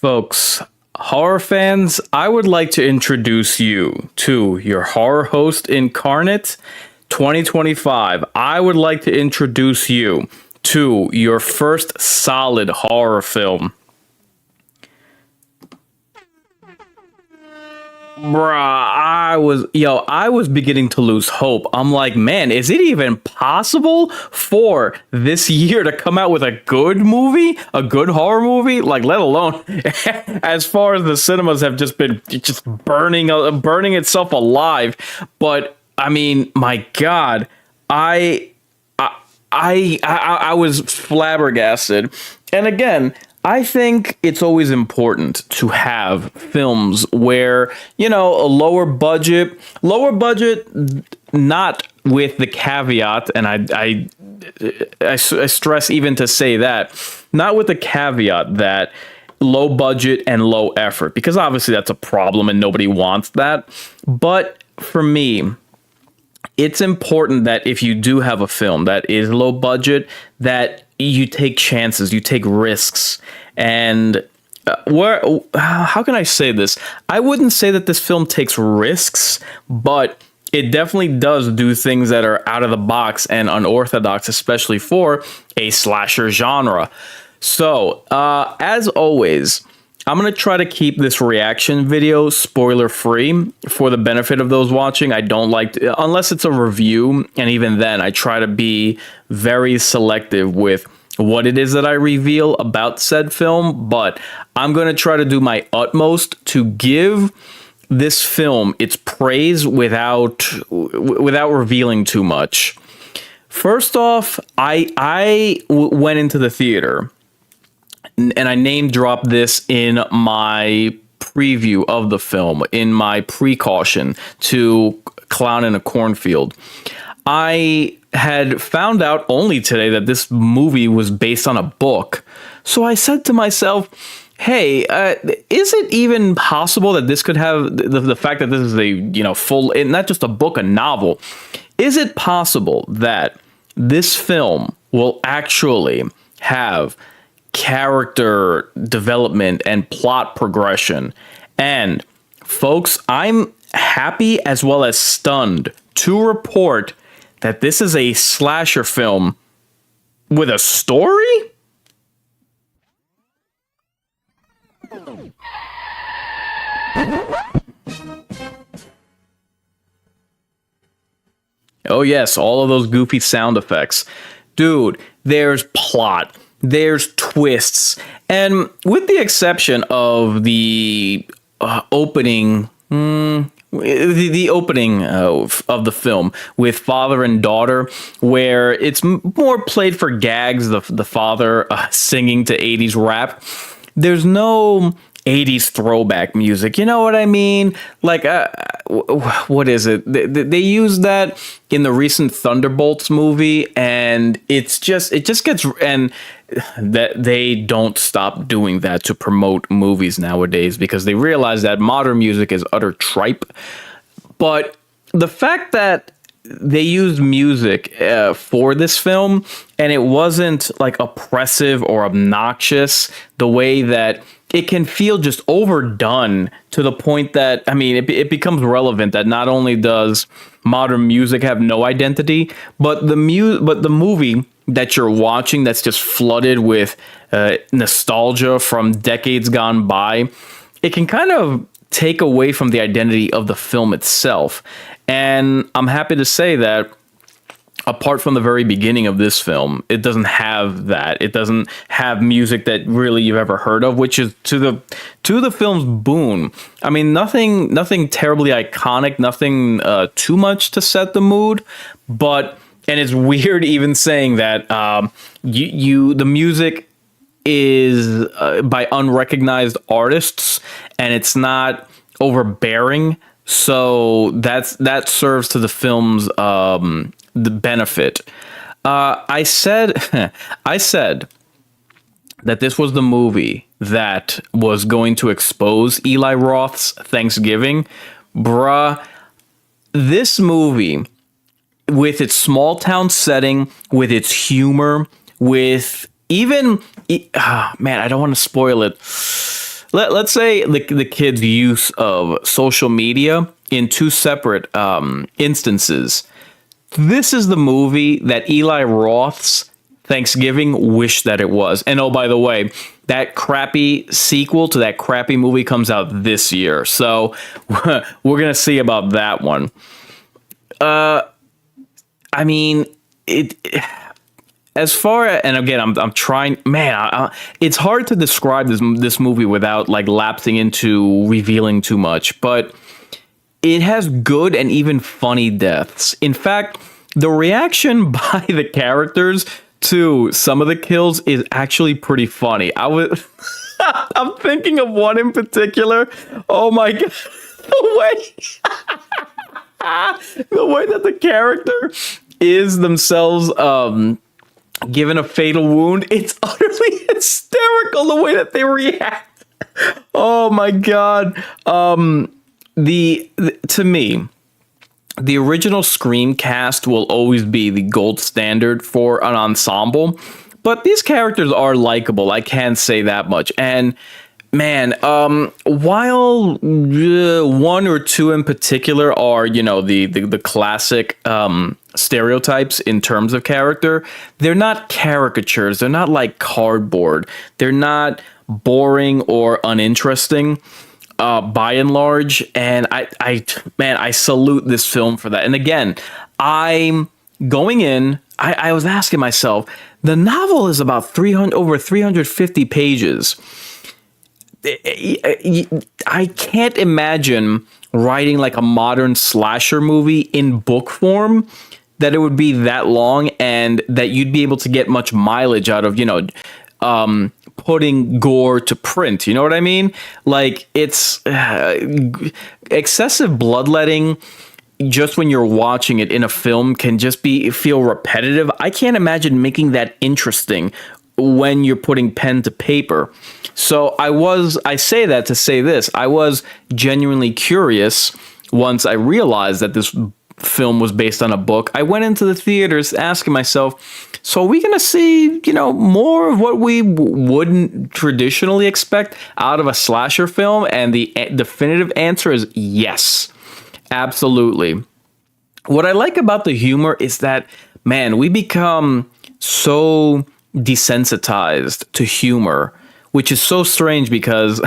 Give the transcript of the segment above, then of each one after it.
Folks, horror fans, I would like to introduce you to your horror host Inkarnate 2025. I would like to introduce you to your first solid horror film. Bruh, I was beginning to lose hope. I'm like, man, is it even possible for this year to come out with a good movie, a good horror movie? Like, let alone as far as the cinemas have just been burning itself alive. But I mean, my God, I was flabbergasted. And again, I think it's always important to have films where, a lower budget, not with the caveat, and I stress even to say that, not with the caveat that low budget and low effort, because obviously that's a problem and nobody wants that. But for me, it's important that if you do have a film that is low budget, that you take chances, you take risks. And how can I say this? I wouldn't say that this film takes risks, but it definitely does do things that are out of the box and unorthodox, especially for a slasher genre. So, as always, I'm going to try to keep this reaction video spoiler free for the benefit of those watching. I don't like to, unless it's a review, and even then I try to be very selective with what it is that I reveal about said film, but I'm going to try to do my utmost to give this film its praise without revealing too much. First off, I went into the theater and I name dropped this in my preview of the film, in my precaution to Clown in a Cornfield. I had found out only today that this movie was based on a book. So I said to myself, hey, is it even possible that this could have the fact that this is a, full, not just a book, a novel? Is it possible that this film will actually have character development and plot progression? And folks, I'm happy as well as stunned to report that this is a slasher film with a story? Oh yes, all of those goofy sound effects. Dude, there's plot, there's twists, and with the exception of the opening... The opening of the film with father and daughter, where it's more played for gags, the father singing to 80s rap. There's no 80s throwback music, you know what I mean? Like, what is it? They used that in the recent Thunderbolts movie, and it just gets, and that they don't stop doing that to promote movies nowadays because they realize that modern music is utter tripe. But the fact that they used music for this film and it wasn't like oppressive or obnoxious the way that it can feel just overdone to the point that, I mean, it becomes relevant that not only does modern music have no identity, but the movie that you're watching that's just flooded with nostalgia from decades gone by, it can kind of take away from the identity of the film itself. And I'm happy to say that apart from the very beginning of this film, it doesn't have that. It doesn't have music that really you've ever heard of, which is to the film's boon. I mean, nothing terribly iconic, nothing too much to set the mood, but, and it's weird even saying that the music is by unrecognized artists and it's not overbearing. So that serves to the film's the benefit. I said that this was the movie that was going to expose Eli Roth's Thanksgiving. Bruh, this movie, with its small town setting, with its humor, with even... man, I don't want to spoil it. let's say the kid's use of social media in two separate instances. This is the movie that Eli Roth's Thanksgiving wished that it was. And oh, by the way, that crappy sequel to that crappy movie comes out this year. So we're going to see about that one. I mean, as far as, and again, I'm trying, man, it's hard to describe this movie without like lapsing into revealing too much, but it has good and even funny deaths. In fact, the reaction by the characters to some of the kills is actually pretty funny. I'm thinking of one in particular. Oh my God. The way that the character is themselves given a fatal wound, it's utterly hysterical the way that they react. Oh my God. To me, the original Scream cast will always be the gold standard for an ensemble, but these characters are likable. I can say that much. And man, while one or two in particular are, the classic stereotypes in terms of character, they're not caricatures. They're not like cardboard. They're not boring or uninteresting. By and large, and I salute this film for that. And again, I'm going in. I was asking myself, the novel is about over 350 pages. I can't imagine writing like a modern slasher movie in book form that it would be that long and that you'd be able to get much mileage out of, putting gore to print. You know what I mean? Like, it's excessive bloodletting just when you're watching it in a film can just feel repetitive. I can't imagine making that interesting when you're putting pen to paper. So I say that to say this. I was genuinely curious once I realized that this film was based on a book. I went into the theaters asking myself, so are we going to see, more of what we wouldn't traditionally expect out of a slasher film? And the definitive answer is yes, absolutely. What I like about the humor is that, man, we become so desensitized to humor, which is so strange because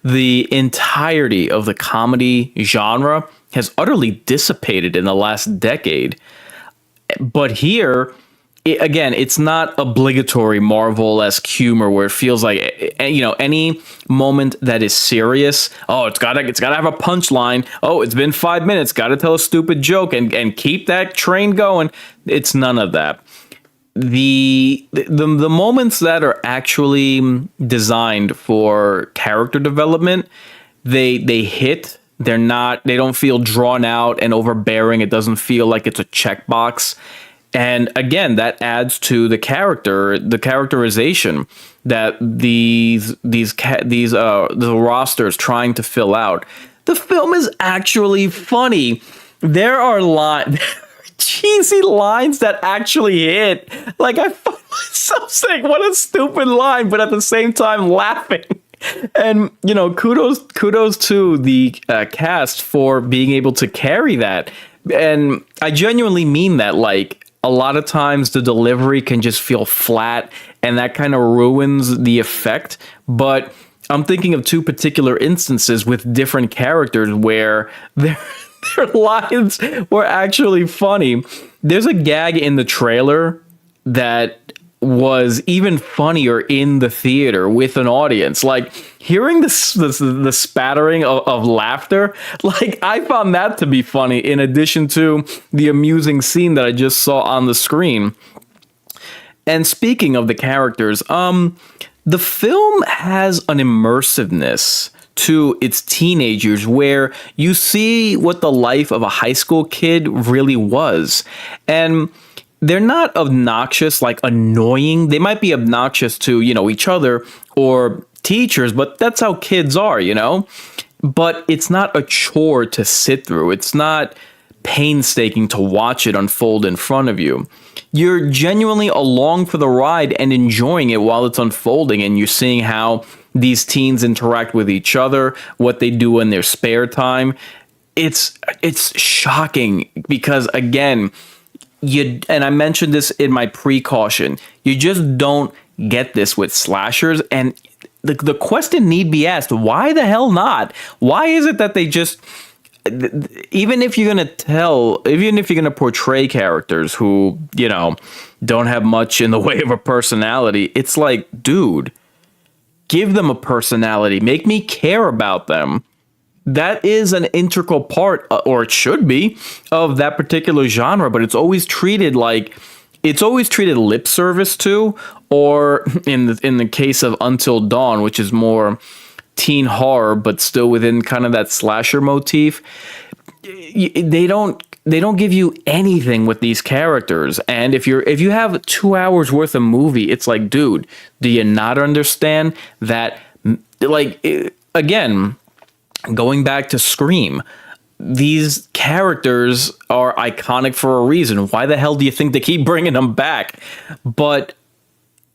the entirety of the comedy genre has utterly dissipated in the last decade. But here, again, it's not obligatory Marvel-esque humor where it feels like, any moment that is serious, it's gotta have a punchline. Oh, it's been 5 minutes, gotta tell a stupid joke and keep that train going. It's none of that. The moments that are actually designed for character development, they hit. They don't feel drawn out and overbearing. It doesn't feel like it's a checkbox. And again, that adds to the characterization that the roster is trying to fill out. The film is actually funny. There are cheesy lines that actually hit. Like, I find myself saying, what a stupid line, but at the same time laughing. And, kudos to the cast for being able to carry that. And I genuinely mean that. Like, a lot of times the delivery can just feel flat and that kind of ruins the effect. But I'm thinking of two particular instances with different characters where their lines were actually funny. There's a gag in the trailer that was even funnier in the theater with an audience. Like, hearing the spattering of laughter, like, I found that to be funny in addition to the amusing scene that I just saw on the screen. And speaking of the characters, the film has an immersiveness to its teenagers where you see what the life of a high school kid really was. And they're not obnoxious, like annoying. They might be obnoxious to, each other or teachers, but that's how kids are, But it's not a chore to sit through. It's not painstaking to watch it unfold in front of you. you're genuinely along for the ride and enjoying it while it's unfolding, and you're seeing how these teens interact with each other, what they do in their spare time. It's shocking because, again, and I mentioned this in my precaution, you just don't get this with slashers. And the question need be asked, why the hell not? Why is it that they just, even if you're gonna portray characters who, don't have much in the way of a personality, it's like, dude, give them a personality, make me care about them. That is an integral part, or it should be, of that particular genre, but it's always treated lip service to, or in the case of Until Dawn, which is more teen horror, but still within kind of that slasher motif. They don't give you anything with these characters. And if you have 2 hours worth of movie, it's like, dude, do you not understand that? Like, again, going back to Scream, these characters are iconic for a reason. Why the hell do you think they keep bringing them back? But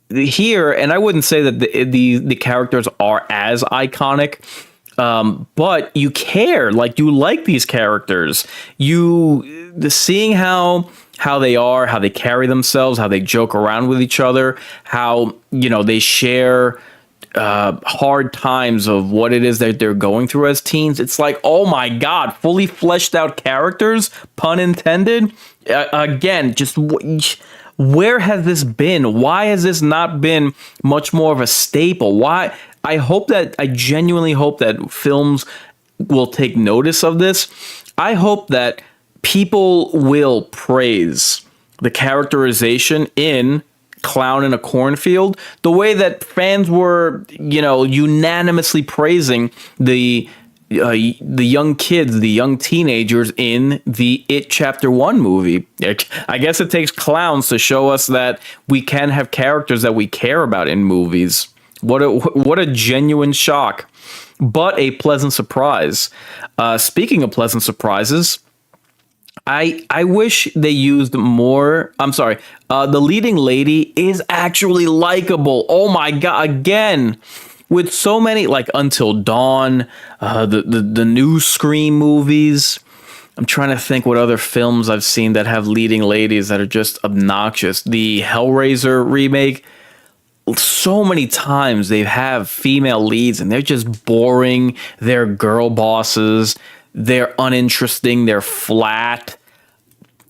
here, and I wouldn't say that the characters are as iconic, but you care, like, you like these characters. Seeing how they are, how they carry themselves, how they joke around with each other, how they share hard times of what it is that they're going through as teens. It's like, oh my god, fully fleshed out characters, pun intended. Again, just where has this been? Why has this not been much more of a staple? Why? I genuinely hope that films will take notice of this. I hope that people will praise the characterization in Clown in a Cornfield the way that fans were, unanimously praising the young kids, the young teenagers in the It Chapter 1 movie. I guess it takes clowns to show us that we can have characters that we care about in movies. What a genuine shock, but a pleasant surprise. Speaking of pleasant surprises, I wish they used more. I'm sorry. The leading lady is actually likable. Oh my god! Again, with so many, like Until Dawn, the new Scream movies. I'm trying to think what other films I've seen that have leading ladies that are just obnoxious. The Hellraiser remake. So many times they have female leads and they're just boring. They're girl bosses. They're uninteresting. They're flat.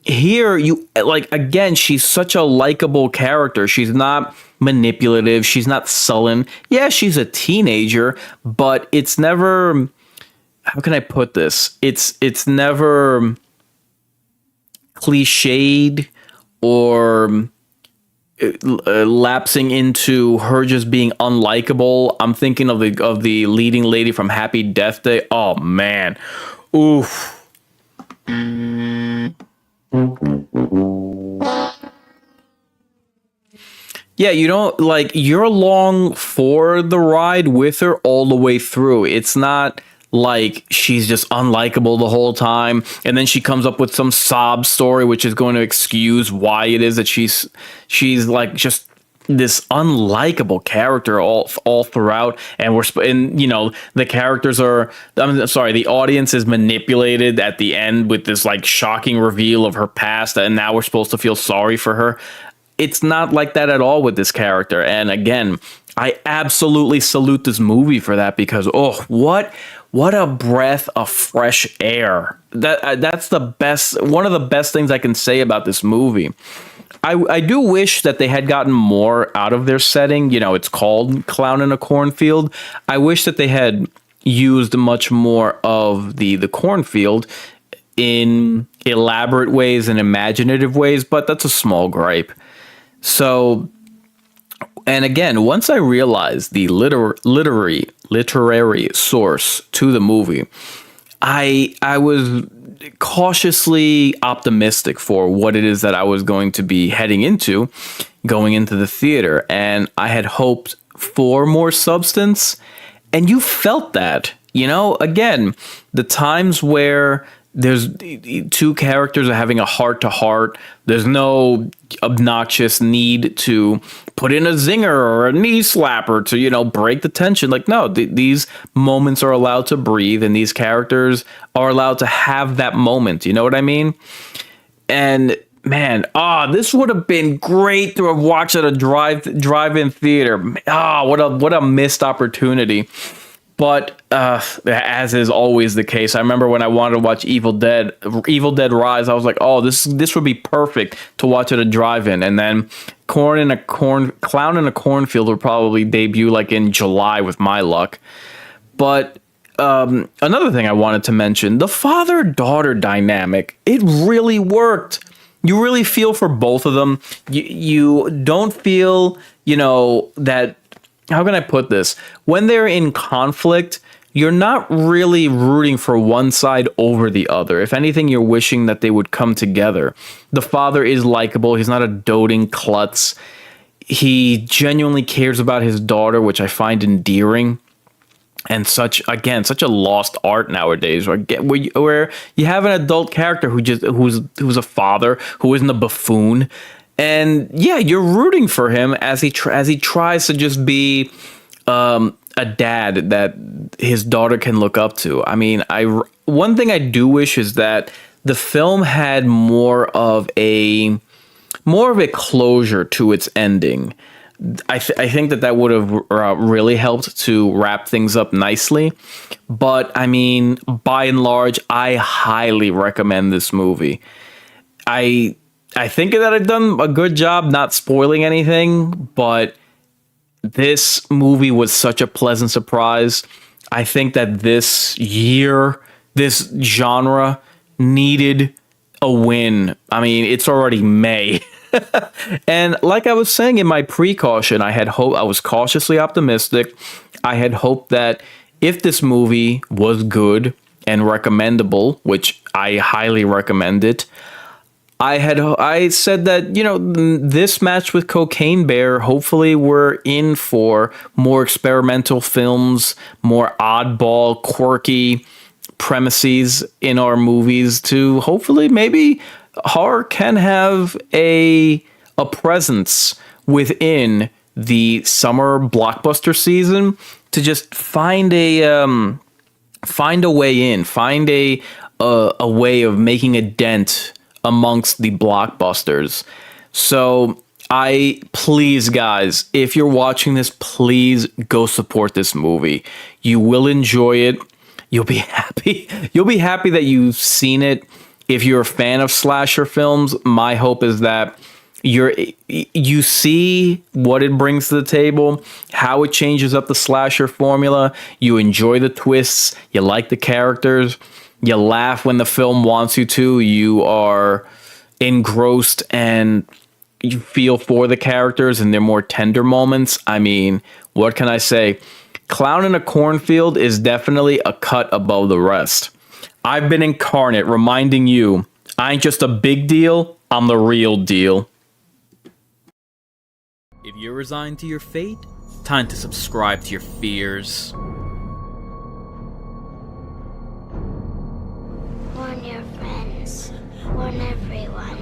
Here, again, she's such a likable character. She's not manipulative. She's not sullen. Yeah, she's a teenager, but it's never, how can I put this? It's never cliched or lapsing into her just being unlikable. I'm thinking of the leading lady from Happy Death Day. Oh man, oof. Yeah, you're along for the ride with her all the way through. It's not like she's just unlikable the whole time, and then she comes up with some sob story which is going to excuse why it is that she's like just this unlikable character all throughout. And the characters are, I'm sorry, the audience is manipulated at the end with this like shocking reveal of her past, and now we're supposed to feel sorry for her. It's not like that at all with this character. And again, I absolutely salute this movie for that, because what a breath of fresh air. That's the best, one of the best things I can say about this movie. I do wish that they had gotten more out of their setting. It's called Clown in a Cornfield. I wish that they had used much more of the cornfield in elaborate ways and imaginative ways, but that's a small gripe. So, and again, once I realized the literary source to the movie, I was cautiously optimistic for what it is that I was going to be heading into, going into the theater, and I had hoped for more substance, and you felt that. Again, the times where there's two characters are having a heart to heart. There's no obnoxious need to put in a zinger or a knee slapper to, break the tension. Like, no, these moments are allowed to breathe, and these characters are allowed to have that moment. You know what I mean? And man, this would have been great to have watched at a drive-in theater. What a missed opportunity. But as is always the case, I remember when I wanted to watch Evil Dead Rise, I was like, oh, this would be perfect to watch at a drive-in. And then Clown in a Cornfield would probably debut like in July with my luck. But another thing I wanted to mention, the father-daughter dynamic, it really worked. You really feel for both of them. You don't feel, that, how can I put this? When they're in conflict, you're not really rooting for one side over the other. If anything, you're wishing that they would come together. The father is likable. He's not a doting klutz. He genuinely cares about his daughter, which I find endearing. And such a lost art nowadays, where you have an adult character who's a father, who isn't a buffoon. And yeah, you're rooting for him as he tries to just be a dad that his daughter can look up to. I mean, one thing I do wish is that the film had more of a closure to its ending. I think that would have really helped to wrap things up nicely. But I mean, by and large, I highly recommend this movie. I think that I've done a good job not spoiling anything, but this movie was such a pleasant surprise. I think that this genre needed a win. I mean, it's already May. And like I was saying in my precaution, I was cautiously optimistic. I had hoped that if this movie was good and recommendable, which I highly recommend it, I said that, this match with Cocaine Bear, hopefully we're in for more experimental films, more oddball, quirky premises in our movies to hopefully maybe horror can have a presence within the summer blockbuster season to just find a way in, find a way of making a dent amongst the blockbusters. So please guys, if you're watching this, please go support this movie. You will enjoy it. You'll be happy. You'll be happy that you've seen it. If you're a fan of slasher films, my hope is that you see what it brings to the table, how it changes up the slasher formula. You enjoy the twists. You like the characters. You laugh when the film wants you to. You are engrossed and you feel for the characters and their more tender moments. I mean, what can I say? Clown in a Cornfield is definitely a cut above the rest. I've been Inkarnate, reminding you, I ain't just a big deal, I'm the real deal. If you're resigned to your fate, time to subscribe to your fears. Warn your friends. Warn everyone.